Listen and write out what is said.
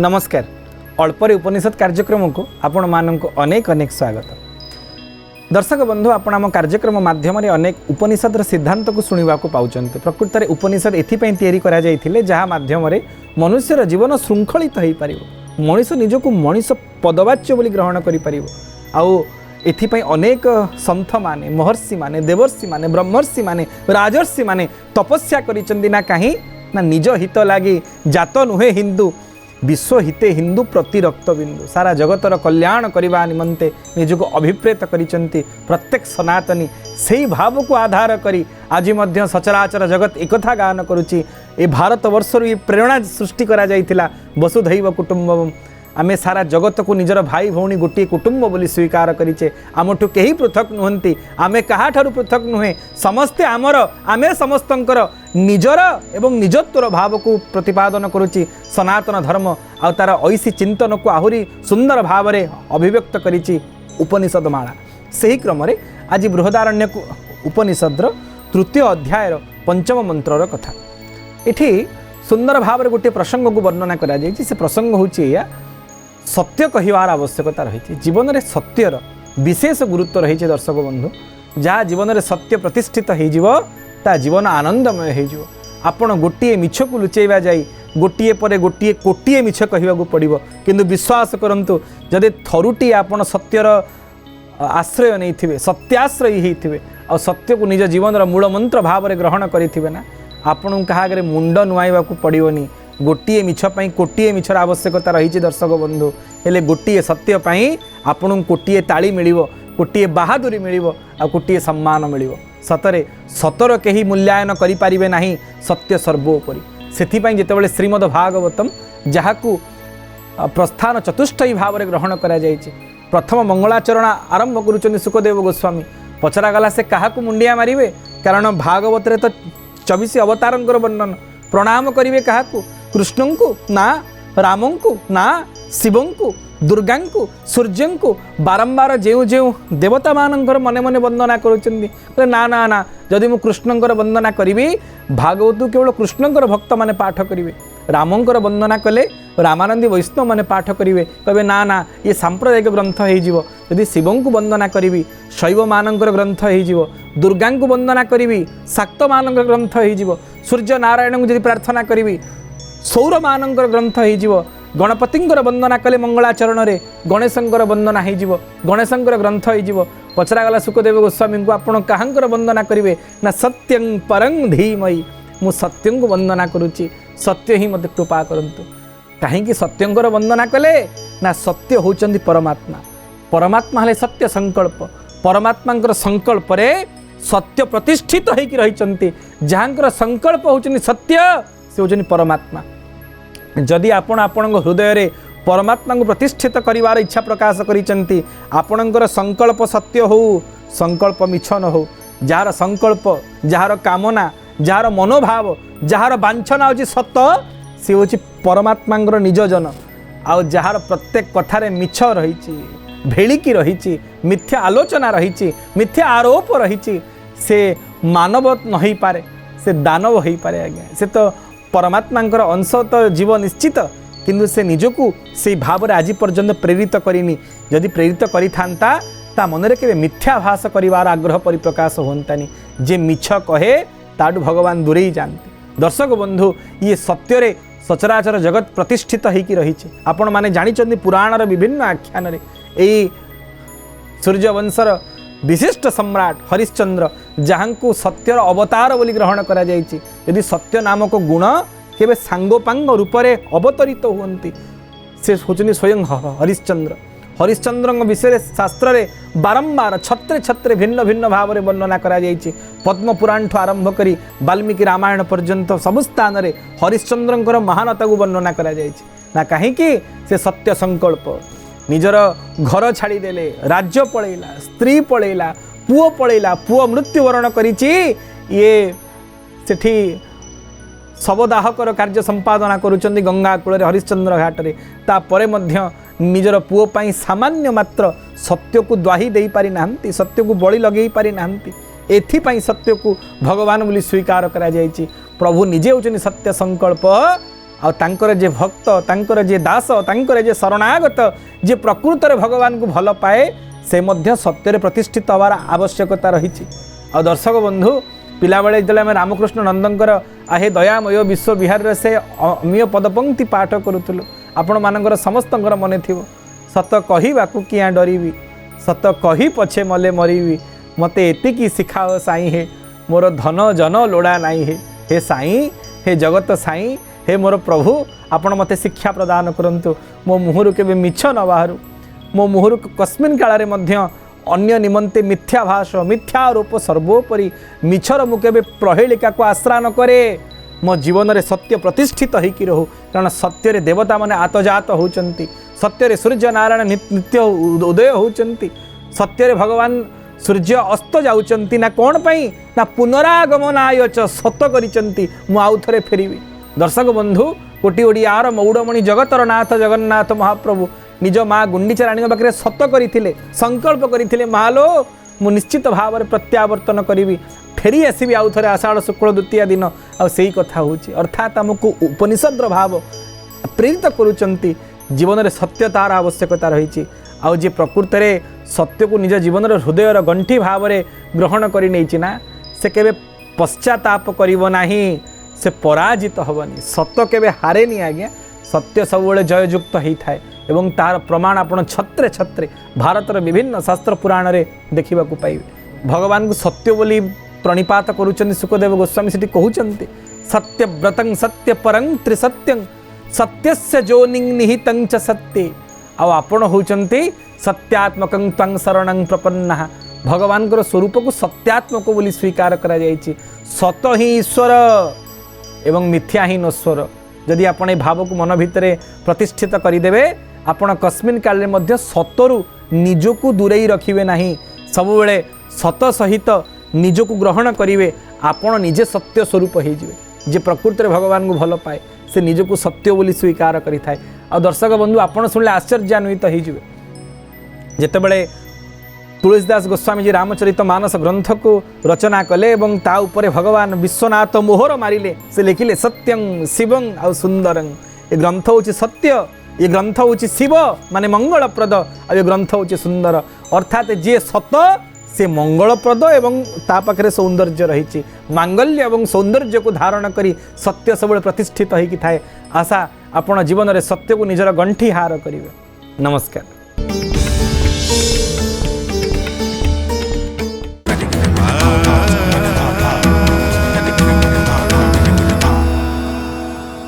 नमस्कार। अल्परे उपनिषद कार्यक्रम को आपण मानक अनेक अनेक स्वागत। दर्शक बंधु आपण आम कार्यक्रम माध्यम अनेक उपनिषद सिद्धांत को शुणा पाँच। प्रकृत में उपनिषद एथि जहाँ माध्यम मनुष्यर जीवन श्रृंखलित हो पार, मनीष निजक मनीष पदवाच्य बोली ग्रहण कर एथिपाई अनेक संथ माने, महर्षि माने, देवर्षि माने, ब्रह्मर्षि माने, राजर्षि माने तपस्या करिसेंती ना कहीं ना निज हित लागी जात नुहे हिंदू विश्व हिते हिंदू प्रति रक्त बिंदु सारा जगतर कल्याण करने निमंते निजको अभिप्रेत करिसेंती। प्रत्येक सनातनी से भाव को आधार करी आज मध्य सचराचर जगत एकथा गान करुच्ची। ए भारत वर्षर ये प्रेरणा सृष्टि करा जाइथिला वसुधैव कुटुंबकम्। आमे सारा जगत को निजर भाई भौणी गोटे कुटुंब बोली स्वीकार करिचे। आमठू केही पृथक नुहंती, आमे काहाठारु पृथक नुहे, समस्ते आमर, आमे समस्तंकर निजर एवं निजत्वर भाव को प्रतिपादन करुच्ची। सनातन धर्म आ तार ऐसी चिंतन को आहुरी सुंदर भाव में अभिव्यक्त करिची उपनिषद माला। सही क्रम रे आज बृहदारण्य उपनिषद्र तृतीय अध्यायर पंचम मंत्रर कथा एठी सुंदर भाव में गोटे प्रसंग को वर्णना करा जायछि। से प्रसंग होछि या सत्य कहिवार आवश्यकता रही। जीवन में सत्यर विशेष गुरुत्व रही। दर्शक बंधु जहाँ जीवन में सत्य प्रतिष्ठित हो जीवन आनंदमय हो। आपण गोटे मिछ को लुचेवा जाई गोटे पर गोटे कोटिए मिछ कहवाक पड़ो, किंतु विश्वास करंतु जदि थरुटी आपण सत्यर आश्रय नहीं थे, सत्याश्रयी होते और सत्य को निज जीवन मूल मंत्र भाव में ग्रहण करेंगे ना आपण क्या मुंड नुआइवाक पड़ोनी। गोटे मिछ पई कोटिए मिछर आवश्यकता रही। दर्शक बंधु हेले गोटे सत्य पई आपन कोटिए ताली मिलिवो, कोटिए बहादुरी मिलिवो आ कोटिए सम्मान मिलिवो। सतरे सतर केही मूल्यांकन करि पारिबे नाही, सत्य सर्वोपरि। सेथिपाई जेतेबेले श्रीमद् भागवतम जहाकू प्रस्थान चतुष्टयी भाव में ग्रहण करा जायछि, प्रथम मंगलाचरण आरंभ करुचंदी सुखदेव गोस्वामी। पचरा गला से काहाकू मुंडिया मारिबे, कारण भागवत रे तो 24 अवतारंकर वर्णन। प्रणाम करिवे काहाकू? कृष्ण को ना, राम को ना, शिव को, दुर्गा को, सूर्य को बारंबार जो जो देवता मानकर मने मने वंदना करुचंदी। ना ना ना जदि मु कृष्णंकर वंदना करी भागवत केवल कृष्णंकर भक्त माने पाठ करेंगे, रामंकर वंदना कले रामानंदी वैष्णव माने पाठ करेंगे। कहे ना ना ये सांप्रदायिक ग्रंथ हो। यदि शिव को वंदना करी शैव मानकर ग्रंथ हो, दुर्गा को वंदना करी शाक्त मानकर ग्रंथ हो, सूर्य नारायण को यदि प्रार्थना करी सौर मानकर ग्रंथ हो, गणपतिंकर वंदना कले मंगलाचरण रे गणेशंकर वंदना हो, गणेशंकर ग्रंथ हो। पचरागला सुखदेव गोस्वामी को आपण काहंकर वंदना करेंगे ना सत्यं परं धीमहि, मु सत्यं को वंदना करुच्ची, सत्य ही मत कृपा करंतु। कहीं सत्यंकर वंदना कले ना सत्य होचंदी परमात्मा। परमात्मा हेले सत्य संकल्प। परमात्मा संकल्प रे सत्य प्रतिष्ठित होइकी रहिचंती। जहाँकर संकल्प होचंदी सत्य से होचंदी परमात्मा। जदि आपण आपण हृदय रे परमात्मा को प्रतिष्ठित करिवार इच्छा प्रकाश करिचंती, आपणकर संकल्प सत्य हो, संकल्प मिछ न हो। जार संकल्प, जार कामना, जार मनोभाव, जार वांछना होची सत, से होची परमात्मांगर निजजन। आ जार प्रत्येक कथारे मिछ रहिची, भेलिकी रहिची, मिथ्या आलोचना रहिची, मिथ्या आरोप रहिची, से मानव नहीं पारे, से दानव हो पारे। आज्ञा से तो परमात्मांकर अंश तो जीव निश्चित, किंतु से निजकू से भाव में आज पर्यंत प्रेरित करिनी। जदि प्रेरित करि थांता ता मनरे केबे मिथ्याभास करिवार आग्रह परिप्रकाश होंतानी। जे मिछ कहे ताडू भगवान दूरे जानते। दर्शक बंधु ये सत्य रे सचराचर जगत प्रतिष्ठित होइकी रहिছে। आपण माने जानिचंदी पुराणर विभिन्न आख्यान रे एई सूर्यवंशर विशिष्ट सम्राट हरिश्चंद्र जहाँ को सत्यर अवतार बोली ग्रहण करा जायछि। यदि सत्य नामक गुण केबे सांगोपांग रूप से अवतरित हुअन्ति, से होचंदी स्वयं हरिश्चंद्र। हरिश्चंद्र विषय शास्त्र रे बारंबार छत्रे छत्रे भिन्न भिन्न भाव में वर्णना करा जायछि। पद्म पुराण ठू आरंभ करी वाल्मीकि रामायण पर्यंत सब स्थान रे हरिश्चंद्रंकर महानता को वर्णना करा जायछि। ना कहीं से सत्य संकल्प निजर घर छाड़ीदेले, राज्य पलैला, स्त्री पलैला, पुओ पलैला, पुओ मृत्युवरण करिछि। ये सेठी शवदाहकर कार्य संपादना करुचंदी गंगा कूल हरिश्चंद्र घाट रे। तापरे मध्य निजर पुओ पाई सामान्य मात्र सत्य को द्वाही दे पारि नाहंती, सत्य को बळी लगेई पारि नाहंती। एथिपाई सत्य को भगवान बोली स्वीकार करा जायछि। प्रभु निजे होचनी सत्य संकल्प आ तांकर जे भक्त तांकर जे दास तांकर जे शरणागत जे प्रकृत रे भगवान को भल पाए से मध्य सत्य प्रतिष्ठित हवार आवश्यकता रही। आ दर्शक बंधु पिला बेले जो आम रामकृष्ण नंदंकर आहे दयामय विश्व विहार से अमीय पदपंक्ति पाठ करूँ आपण मानकर समस्त मन थी सत कहवाकू किया डरबी सत कही पछे मले मरबी मते एतिकी शिखाओ साई हे मोर धन जन लोड़ा नाई हे साई हे जगत साई हे मोर प्रभु आपण मते शिक्षा प्रदान करंतु मो मुहरु केबे मिछ न बाहरु मो मुहरु कस्मिन काल मध्य अन्य निमंते मिथ्याभाष मिथ्यारोप सर्वोपरि मिछर मु केबे प्रहेलिका को आश्रा न करे मो जीवन रे सत्य प्रतिष्ठित होइकी रहू कारण सत्य रे देवता माने आतजात होउचंती सत्य रे सूर्य नारायण नित्य उदय होउचंती सत्य रे भगवान सूर्य अस्त जाउचंती ना कोन पई ना पुनरागमनाय च सत करिचंती मु आउ थरे फेरिबी। दर्शक बंधु कोटि ओडियार मौड़मणि जगतर नाथ जगन्नाथ महाप्रभु निज माँ गुंडीचा राणी पाखे सत करते संकल्प करते मालो मु निश्चित भाव में प्रत्यावर्तन करी फेरी आसबि आउ थे आषाढ़ शुक्ल द्वितीय दिन आई कथा हूँ अर्थात आमको उपनिषद्र भाव प्रेरित करुँच जीवन में सत्यतार आवश्यकता रही आउ जे प्रकृत में सत्य को निज जीवन हृदयर गंठी भाव में ग्रहण कर से केबे पश्चाताप करिवो नाही से पराजित हेनी सत केबे हारेनी आज्ञा सत्य सब जययुक्त होता है एवं तार प्रमाण आपण छत्रे छत्रे भारतर विभिन्न शास्त्र पुराण रे देखा पाइबे। भगवान को सत्य बोली प्रणिपात करुचंती सुखदेव गोस्वामी सेठी कहउचंती सत्यव्रतं सत्य परं त्रिसत्यं सत्यस्य जोनिं निहितं च सत्ये आ आपण होउचंती सत्यात्मकं त्वं शरणं प्रपन्नः भगवान को स्वरूप को सत्यात्मक बोली स्वीकार करा जायछि सत ही ईश्वर एवं मिथ्या ही नश्वर जदि आपण ए भाव को मन भितर प्रतिष्ठित करदेवे आपण कस्मिन काल में सतरु निजको दूरेई रखिबे नहीं सबुबले सत सहित निजको ग्रहण करिवे आपण निजे सत्य स्वरूप हो जिवे जे प्रकृत रे भगवान को भल पाए से निजको सत्य बोली स्वीकार करिथाय। आ दर्शक बंधु आपण सुनले आश्चर्यान्वित हो जिवे जेतेबेले तुलसीदास गोस्वामी जी रामचरित मानस ग्रंथ को रचना कले एवं ता उपरे भगवान विश्वनाथ मोहर मारिले से लिखिले सत्यं शिवं आ सुंदरं ये ग्रंथ हूँ सत्य ये ग्रंथ हूँ शिव माने मंगलप्रद आ ये ग्रंथ हूँ सुंदर अर्थात जे सत से मंगलप्रद एवं ता पाखरे सौंदर्य रही मांगल्य एवं सौंदर्य को धारण करी सत्य सब प्रतिष्ठित होइकी थाए। आशा आपण जीवन में सत्य को निजर गंठी हार करिवे। नमस्कार।